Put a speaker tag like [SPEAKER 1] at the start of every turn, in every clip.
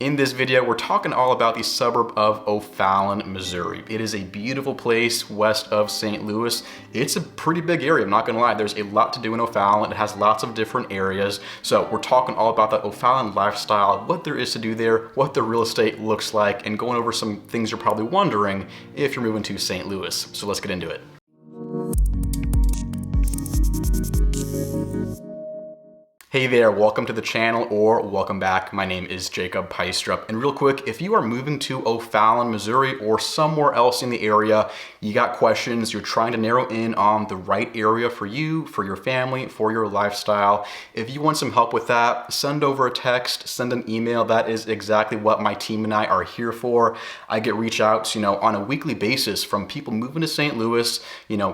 [SPEAKER 1] In this video, we're talking all about the suburb of Ofallon, Missouri. It is a beautiful place west of St. Louis. It's a pretty big area, I'm not gonna lie. There's a lot to do in Ofallon. It has lots of different areas. So we're talking all about that Ofallon lifestyle, what there is to do there, what the real estate looks like, and going over some things you're probably wondering if you're moving to St. Louis. So let's get into it. Hey there, welcome to the channel or welcome back. My name is Jacob Peistrup. And real quick, if you are moving to Ofallon, Missouri or somewhere else in the area, you got questions, you're trying to narrow in on the right area for you, for your family, for your lifestyle. If you want some help with that, send over a text, send an email. That is exactly what my team and I are here for. I get reach outs, on a weekly basis from people moving to St. Louis,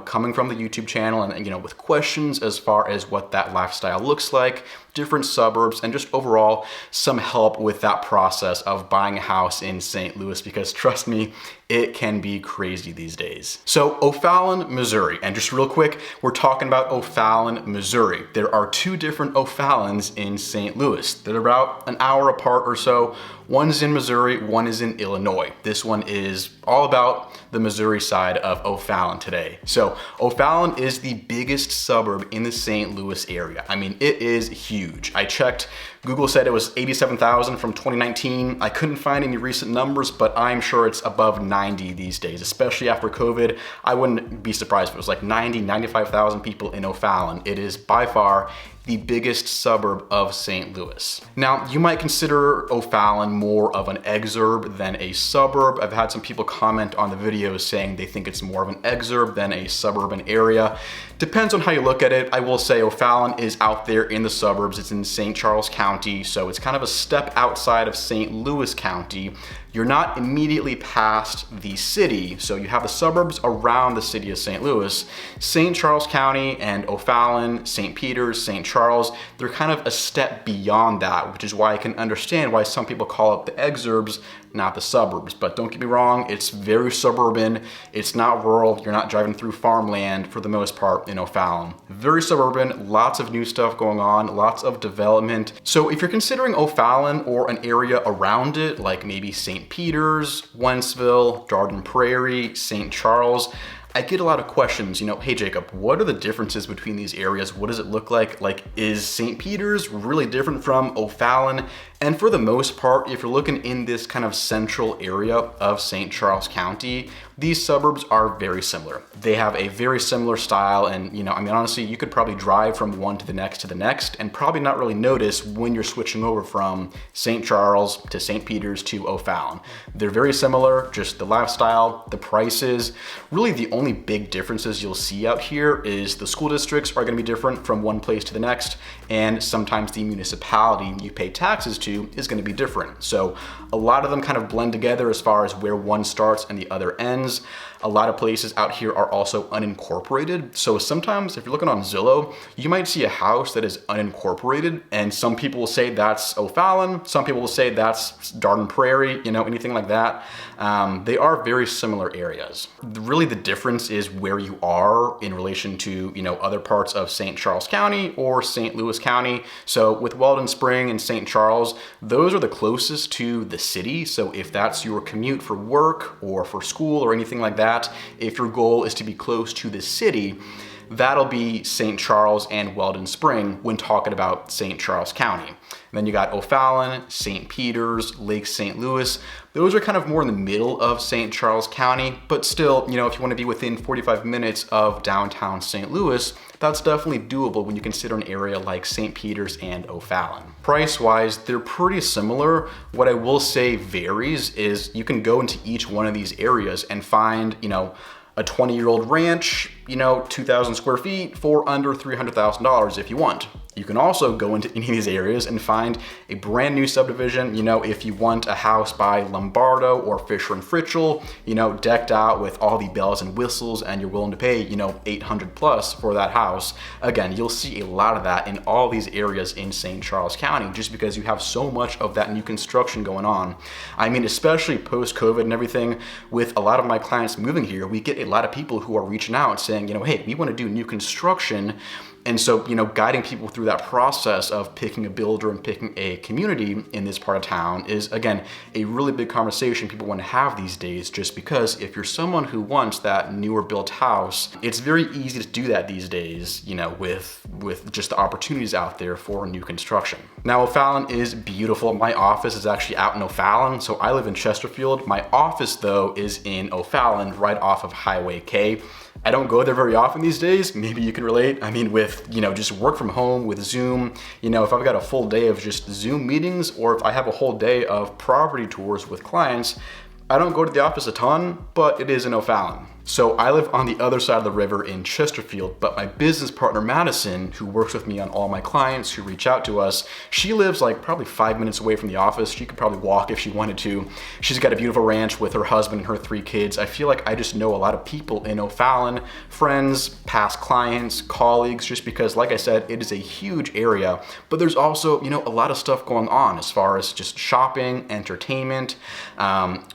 [SPEAKER 1] coming from the YouTube channel and, with questions as far as what that lifestyle looks like, different suburbs, and just overall some help with that process of buying a house in St. Louis, because trust me, it can be crazy these days. So Ofallon, Missouri, and just real quick, we're talking about Ofallon, Missouri. There are two different Ofallons in St. Louis. They're about an hour apart or so. One's in Missouri, one is in Illinois. This one is all about the Missouri side of Ofallon today. So Ofallon is the biggest suburb in the St. Louis area. I mean, it is huge. I checked, Google said it was 87,000 from 2019. I couldn't find any recent numbers, but I'm sure it's above 90 these days, especially after COVID. I wouldn't be surprised if it was like 90, 95,000 people in Ofallon. It is by far the biggest suburb of St. Louis. Now, you might consider Ofallon more of an exurb than a suburb. I've had some people comment on the videos saying they think it's more of an exurb than a suburban area. Depends on how you look at it. I will say Ofallon is out there in the suburbs. It's in St. Charles County, so it's kind of a step outside of St. Louis County. You're not immediately past the city, so you have the suburbs around the city of St. Louis. St. Charles County and Ofallon, St. Peters, St. Charles, they're kind of a step beyond that, which is why I can understand why some people call it the exurbs, not the suburbs. But don't get me wrong, it's very suburban. It's not rural. You're not driving through farmland for the most part in Ofallon. Very suburban, lots of new stuff going on, lots of development. So if you're considering Ofallon or an area around it, like maybe St. Peters, Wentzville, Dardenne Prairie, St. Charles, I get a lot of questions, hey Jacob, what are the differences between these areas? What does it look like? Like, is St. Peters really different from Ofallon? And for the most part, if you're looking in this kind of central area of St. Charles County, these suburbs are very similar. They have a very similar style, and honestly, you could probably drive from one to the next and probably not really notice when you're switching over from St. Charles to St. Peters to Ofallon. They're very similar, just the lifestyle, the prices. Really the only big differences you'll see out here is the school districts are gonna be different from one place to the next, and sometimes the municipality you pay taxes to is gonna be different. So a lot of them kind of blend together as far as where one starts and the other ends. A lot of places out here are also unincorporated. So sometimes if you're looking on Zillow, you might see a house that is unincorporated, and some people will say that's Ofallon, some people will say that's Dardenne Prairie, anything like that. They are very similar areas. Really the difference is where you are in relation to, other parts of St. Charles County or St. Louis County. So with Weldon Spring and St. Charles, those are the closest to the city. So if that's your commute for work or for school or anything like that, if your goal is to be close to the city, that'll be St. Charles and Weldon Spring when talking about St. Charles County. And then you got Ofallon, St. Peters, Lake St. Louis. Those are kind of more in the middle of St. Charles County, but still, if you want to be within 45 minutes of downtown St. Louis, that's definitely doable when you consider an area like St. Peters and Ofallon. Price-wise, they're pretty similar. What I will say varies is you can go into each one of these areas and find, a 20-year-old ranch, 2,000 square feet for under $300,000 if you want. You can also go into any of these areas and find a brand new subdivision, if you want a house by Lombardo or Fisher and Fritchel, decked out with all the bells and whistles, and you're willing to pay, 800 plus for that house. Again, you'll see a lot of that in all these areas in St. Charles County, just because you have so much of that new construction going on. I mean, especially post-COVID and everything, with a lot of my clients moving here, we get a lot of people who are reaching out saying, hey, we want to do new construction, And so, guiding people through that process of picking a builder and picking a community in this part of town is, again, a really big conversation people want to have these days, just because if you're someone who wants that newer built house, it's very easy to do that these days, with just the opportunities out there for new construction. Now, Ofallon is beautiful. My office is actually out in Ofallon, so I live in Chesterfield. My office, though, is in Ofallon, right off of Highway K. I don't go there very often these days. Maybe you can relate. I mean, with, just work from home with Zoom, if I've got a full day of just Zoom meetings, or if I have a whole day of property tours with clients, I don't go to the office a ton, but it is in Ofallon. So I live on the other side of the river in Chesterfield, but my business partner, Madison, who works with me on all my clients who reach out to us, she lives like probably 5 minutes away from the office. She could probably walk if she wanted to. She's got a beautiful ranch with her husband and her 3 kids. I feel like I just know a lot of people in Ofallon, friends, past clients, colleagues, just because, like I said, it is a huge area, but there's also, a lot of stuff going on as far as just shopping, entertainment,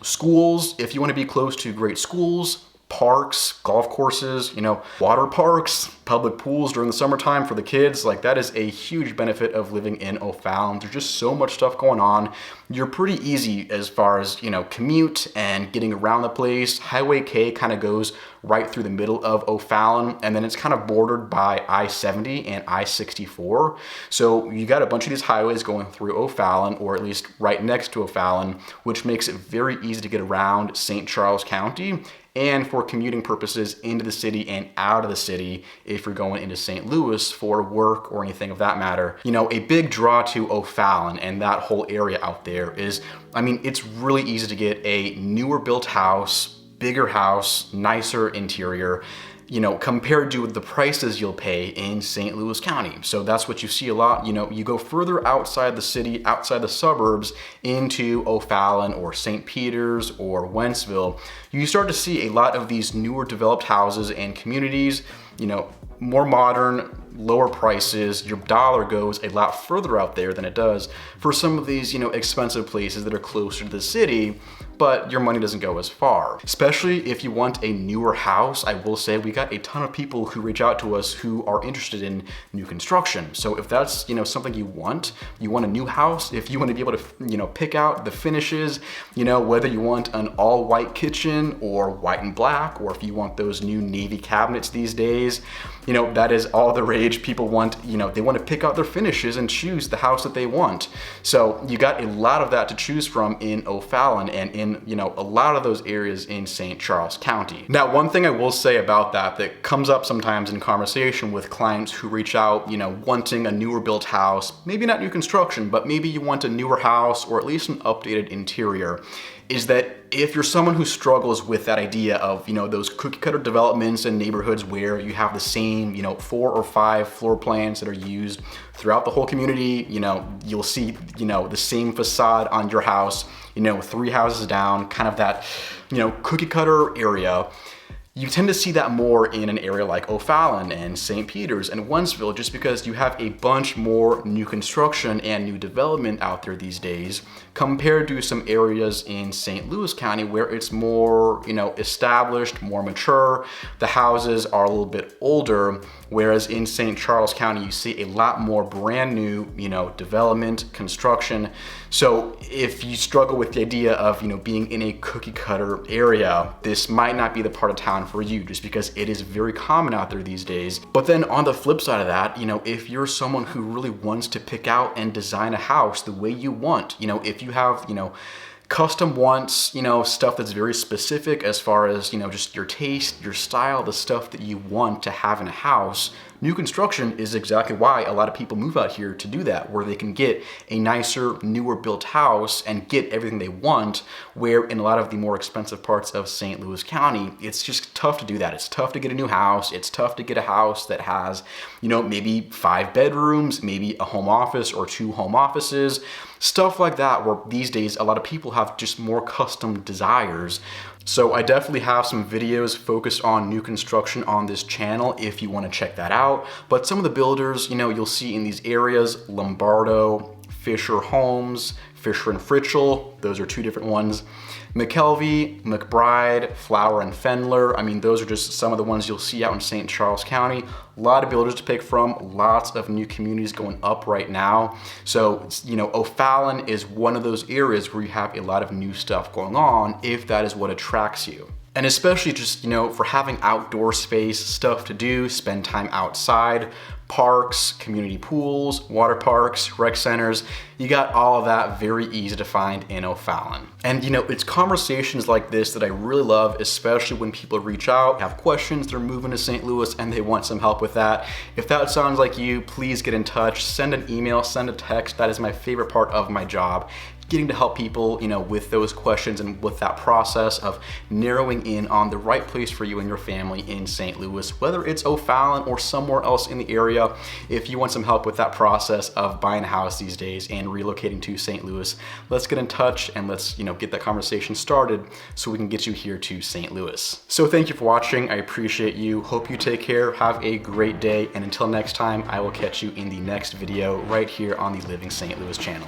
[SPEAKER 1] schools, if you want to be close to great schools, parks, golf courses, water parks, public pools during the summertime for the kids. Like, that is a huge benefit of living in Ofallon. There's just so much stuff going on. You're pretty easy as far as, commute and getting around the place. Highway K kind of goes right through the middle of Ofallon, and then it's kind of bordered by I-70 and I-64. So you got a bunch of these highways going through Ofallon, or at least right next to Ofallon, which makes it very easy to get around St. Charles County, and for commuting purposes into the city and out of the city if you're going into St. Louis for work or anything of that matter. A big draw to Ofallon and that whole area out there is, it's really easy to get a newer built house, bigger house, nicer interior, compared to the prices you'll pay in St. Louis County. So that's what you see a lot. You go further outside the city, outside the suburbs, into Ofallon or St. Peters or Wentzville, you start to see a lot of these newer developed houses and communities, more modern, lower prices. Your dollar goes a lot further out there than it does for some of these, expensive places that are closer to the city, but your money doesn't go as far. Especially if you want a newer house. I will say we got a ton of people who reach out to us who are interested in new construction. So if that's, something you want a new house, if you want to be able to, pick out the finishes, whether you want an all white kitchen or white and black, or if you want those new navy cabinets these days, that is all the rage. People want, they want to pick out their finishes and choose the house that they want. So you got a lot of that to choose from in Ofallon and in, a lot of those areas in St. Charles County. Now, one thing I will say about that comes up sometimes in conversation with clients who reach out, wanting a newer built house, maybe not new construction, but maybe you want a newer house or at least an updated interior, is that if you're someone who struggles with that idea of, those cookie cutter developments and neighborhoods where you have the same, 4 or 5 floor plans that are used throughout the whole community, you'll see, the same facade on your house, 3 houses down, kind of that, cookie cutter area. You tend to see that more in an area like Ofallon and St. Peters and Wentzville, just because you have a bunch more new construction and new development out there these days compared to some areas in St. Louis County where it's more, established, more mature. The houses are a little bit older, whereas in St. Charles County, you see a lot more brand new, development, construction. So if you struggle with the idea of, being in a cookie cutter area, this might not be the part of town for you, just because it is very common out there these days. But then on the flip side of that, if you're someone who really wants to pick out and design a house the way you want, if you have, custom wants, stuff that's very specific as far as, just your taste, your style, the stuff that you want to have in a house, new construction is exactly why a lot of people move out here to do that, where they can get a nicer, newer built house and get everything they want, where in a lot of the more expensive parts of St. Louis County, it's just tough to do that. It's tough to get a new house. It's tough to get a house that has, maybe 5 bedrooms, maybe a home office or 2 home offices, stuff like that, where these days a lot of people have just more custom desires. So I definitely have some videos focused on new construction on this channel if you want to check that out. But some of the builders, you'll see in these areas, Lombardo, Fisher Homes, Fisher and Fritchell, those are two different ones. McKelvey, McBride, Flower and Fendler. I mean, those are just some of the ones you'll see out in St. Charles County. A lot of builders to pick from, lots of new communities going up right now. So, you know, Ofallon is one of those areas where you have a lot of new stuff going on if that is what attracts you. And especially just, you know, for having outdoor space, stuff to do, spend time outside, parks, community pools, water parks, rec centers, you got all of that very easy to find in Ofallon. And you know, it's conversations like this that I really love, especially when people reach out, have questions, they're moving to St. Louis and they want some help with that. If that sounds like you, please get in touch, send an email, send a text. That is my favorite part of my job. Getting to help people, you know, with those questions and with that process of narrowing in on the right place for you and your family in St. Louis, whether it's Ofallon or somewhere else in the area. If you want some help with that process of buying a house these days and relocating to St. Louis, let's get in touch and let's, you know, get that conversation started so we can get you here to St. Louis. So thank you for watching. I appreciate you. Hope you take care. Have a great day. And until next time, I will catch you in the next video right here on the Living St. Louis channel.